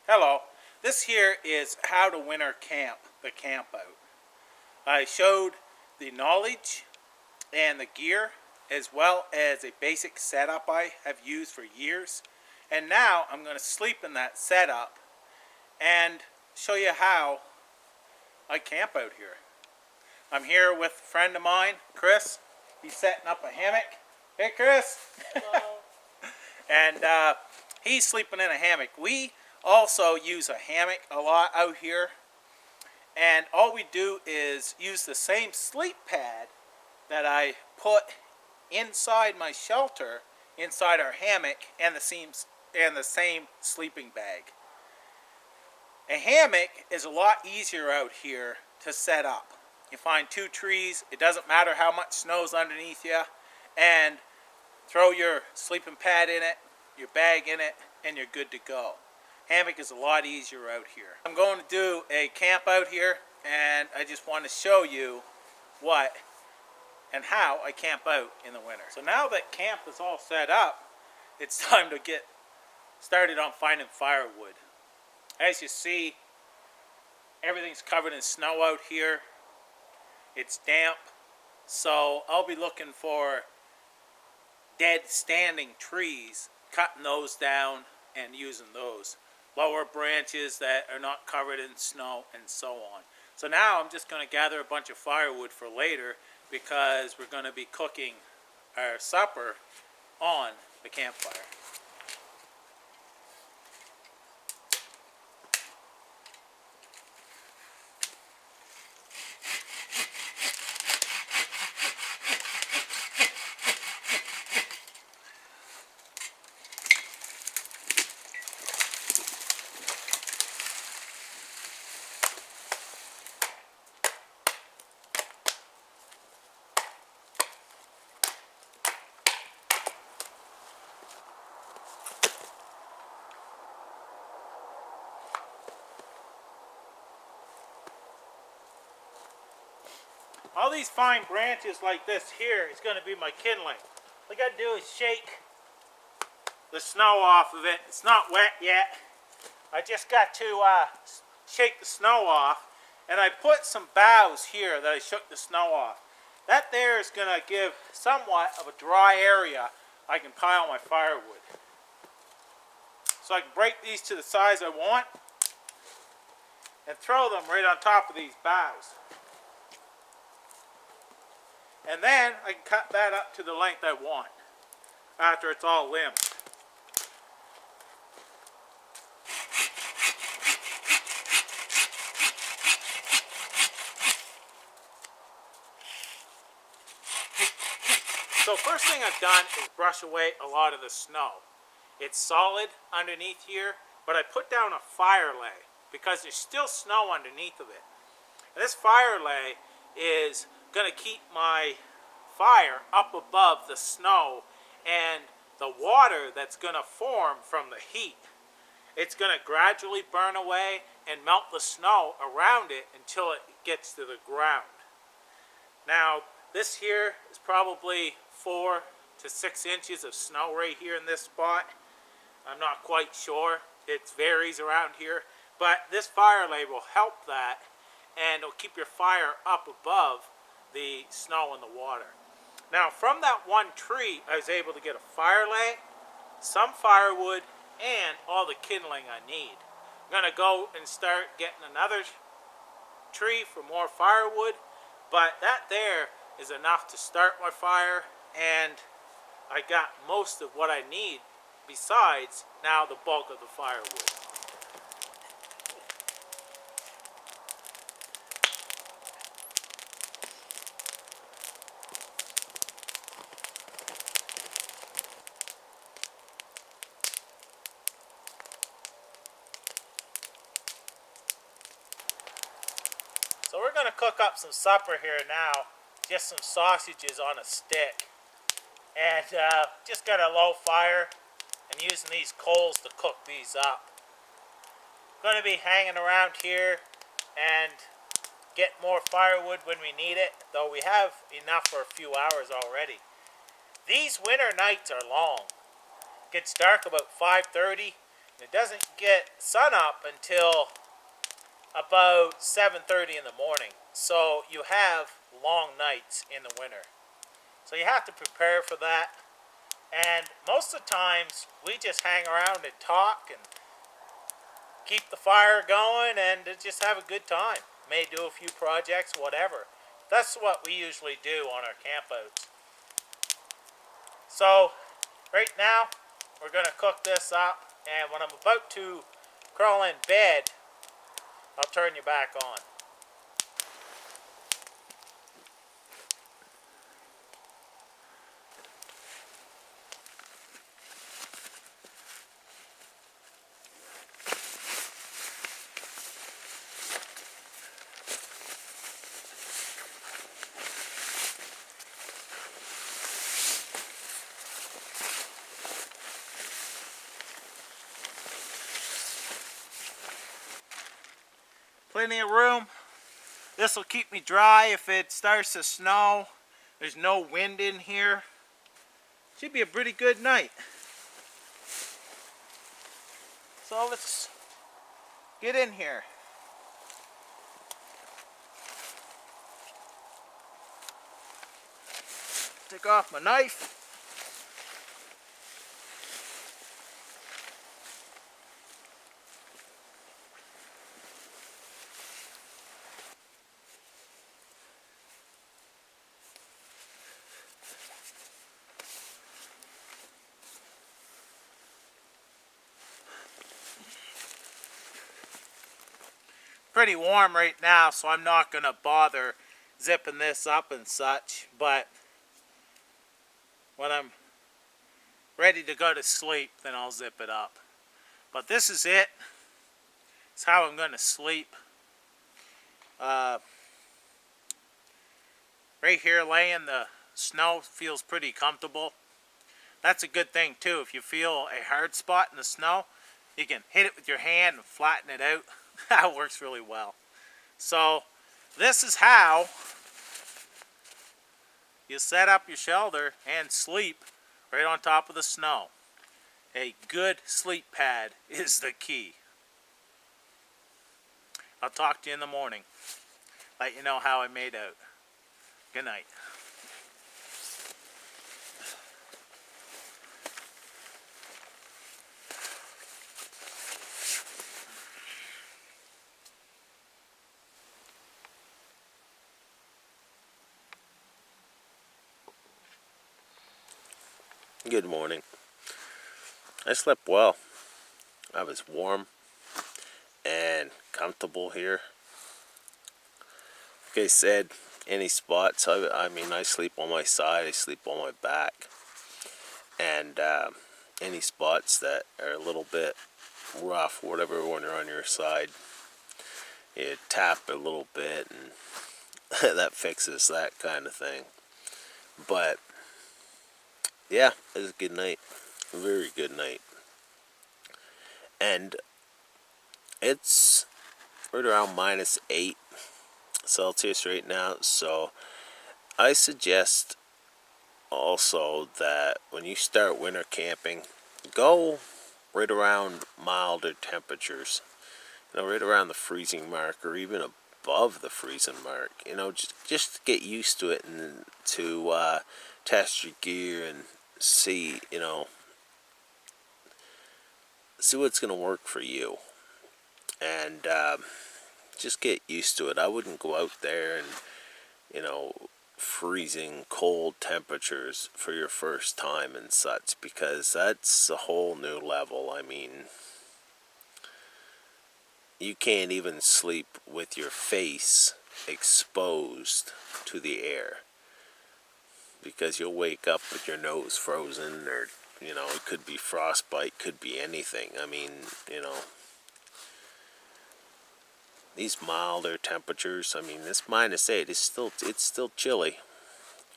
Hello, this here is how to winter camp, the camp out. I showed the knowledge and the gear as well as a basic setup I have used for years. And now I'm going to sleep in that setup and show you how I camp out here. I'm here with a friend of mine, Chris. He's setting up a hammock. Hey Chris! Hello. And he's sleeping in a hammock. We also use a hammock a lot out here, and all we do is use the same sleep pad that I put inside my shelter, inside our hammock, and the same sleeping bag. A hammock is a lot easier out here to set up. You find two trees, it doesn't matter how much snow's underneath you, and throw your sleeping pad in it, your bag in it, and you're good to go. Hammock is a lot easier out here. I'm going to do a camp out here, and I just want to show you what and how I camp out in the winter. So now that camp is all set up, it's time to get started on finding firewood. As you see, everything's covered in snow out here. It's damp, so I'll be looking for dead standing trees, cutting those down and using those. Lower branches that are not covered in snow and so on. So now I'm just going to gather a bunch of firewood for later because we're going to be cooking our supper on the campfire. All these fine branches like this here is going to be my kindling. All I got to do is shake the snow off of it. It's not wet yet. I just got to shake the snow off, and I put some boughs here that I shook the snow off. That there is going to give somewhat of a dry area I can pile my firewood. So I can break these to the size I want and throw them right on top of these boughs. And then I can cut that up to the length I want after it's all limbed. So first thing I've done is brush away a lot of the snow. It's solid underneath here, but I put down a fire lay because there's still snow underneath of it. And this fire lay is going to keep my fire up above the snow and the water that's going to form from the heat. It's going to gradually burn away and melt the snow around it until it gets to the ground. Now, this here is probably 4 to 6 inches of snow right here in this spot. I'm not quite sure. It varies around here. But this fire lay will help that, and it'll keep your fire up above the snow and the water. Now from that one tree I was able to get a fire lay, some firewood, and all the kindling I need. I'm going to go and start getting another tree for more firewood, but that there is enough to start my fire, and I got most of what I need besides now the bulk of the firewood. So we're going to cook up some supper here now, just some sausages on a stick. And just got a low fire and using these coals to cook these up. Going to be hanging around here and get more firewood when we need it, though we have enough for a few hours already. These winter nights are long. It gets dark about 5:30. It doesn't get sun up until about 7:30 in the morning. So you have long nights in the winter. So you have to prepare for that. And most of the times we just hang around and talk and keep the fire going and just have a good time. May do a few projects, whatever. That's what we usually do on our campouts. So right now we're going to cook this up, and when I'm about to crawl in bed, I'll turn you back on. Plenty of room. This will keep me dry if it starts to snow. There's no wind in here. Should be a pretty good night. So let's get in here. Take off my knife. Pretty warm right now, so I'm not going to bother zipping this up and such, but when I'm ready to go to sleep, then I'll zip it up. But this is it. It's how I'm going to sleep. Right here laying the snow feels pretty comfortable. That's a good thing too. If you feel a hard spot in the snow, you can hit it with your hand and flatten it out. That works really well. So this is how you set up your shelter and sleep right on top of the snow. A good sleep pad is the key. I'll talk to you in the morning. Let you know how I made out. Good night. Good morning. I slept well. I was warm and comfortable here. Like I said, any spots, I mean, I sleep on my side, I sleep on my back. And any spots that are a little bit rough, whatever, when you're on your side, you tap a little bit and that fixes that kind of thing. But yeah, it was a good night. A very good night. And it's right around -8 Celsius right now. So I suggest also that when you start winter camping, go right around milder temperatures. You know, right around the freezing mark or even above the freezing mark. You know, just to get used to it and to test your gear and see, you know, see what's going to work for you. And just get used to it. I wouldn't go out there and, you know, freezing cold temperatures for your first time and such, because that's a whole new level. I mean, you can't even sleep with your face exposed to the air, because you'll wake up with your nose frozen, or, you know, it could be frostbite, could be anything. I mean, you know, these milder temperatures, I mean, this -8 is still chilly.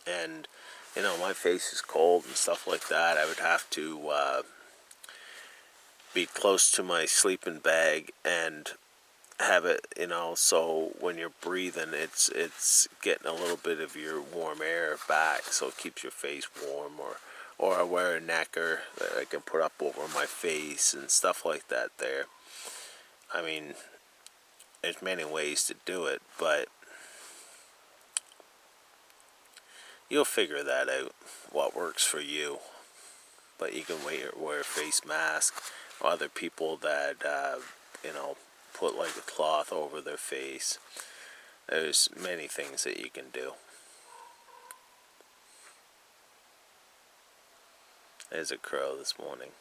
And, you know, my face is cold and stuff like that. I would have to be close to my sleeping bag and have it, you know, so when you're breathing, it's getting a little bit of your warm air back, so it keeps your face warm, or or I wear a necker that I can put up over my face and stuff like that there. I mean, there's many ways to do it, but you'll figure that out, what works for you. But you can wear a face mask. Other people that, put like a cloth over their face. There's many things that you can do. There's a crow this morning.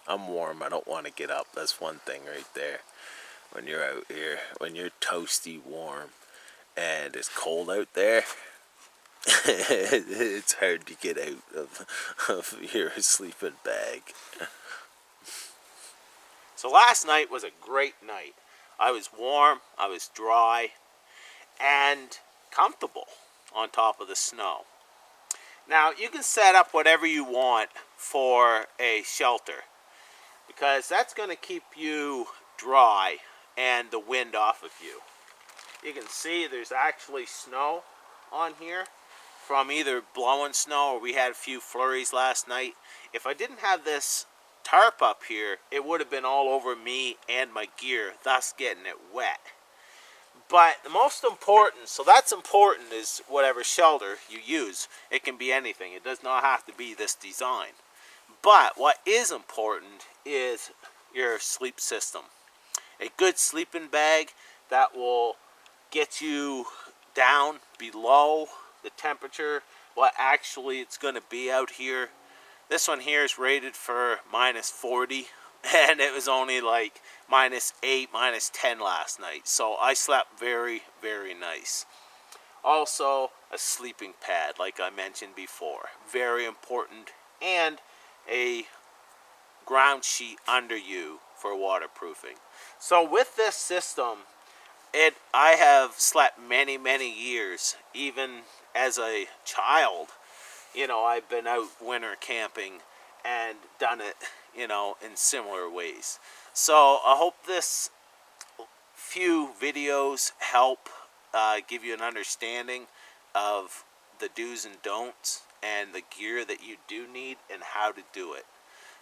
I'm warm. I don't want to get up. That's one thing right there. When you're out here, when you're toasty warm and it's cold out there, it's hard to get out of your sleeping bag. So last night was a great night. I was warm, I was dry, and comfortable on top of the snow. Now, you can set up whatever you want for a shelter, because that's going to keep you dry and the wind off of you. You can see there's actually snow on here from either blowing snow, or we had a few flurries last night. If I didn't have this tarp up here, it would have been all over me and my gear, thus getting it wet. But the most important, so that's important, is whatever shelter you use. It can be anything. It does not have to be this design. But what is important is your sleep system. A good sleeping bag that will get you down below the temperature, what actually it's going to be out here. This one here is rated for -40, and it was only like -8, -10 last night. So I slept very, very nice. Also, a sleeping pad, like I mentioned before. Very important. And a ground sheet under you for waterproofing. So with this system, I have slept many, many years. Even as a child, I've been out winter camping and done it, in similar ways. So I hope this few videos help give you an understanding of the do's and don'ts and the gear that you do need and how to do it.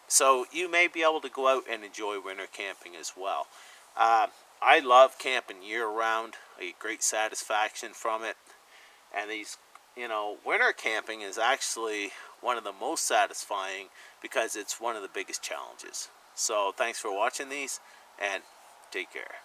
So you may be able to go out and enjoy winter camping as well. I love camping year-round. I get great satisfaction from it. And these, winter camping is actually one of the most satisfying because it's one of the biggest challenges. So thanks for watching these, and take care.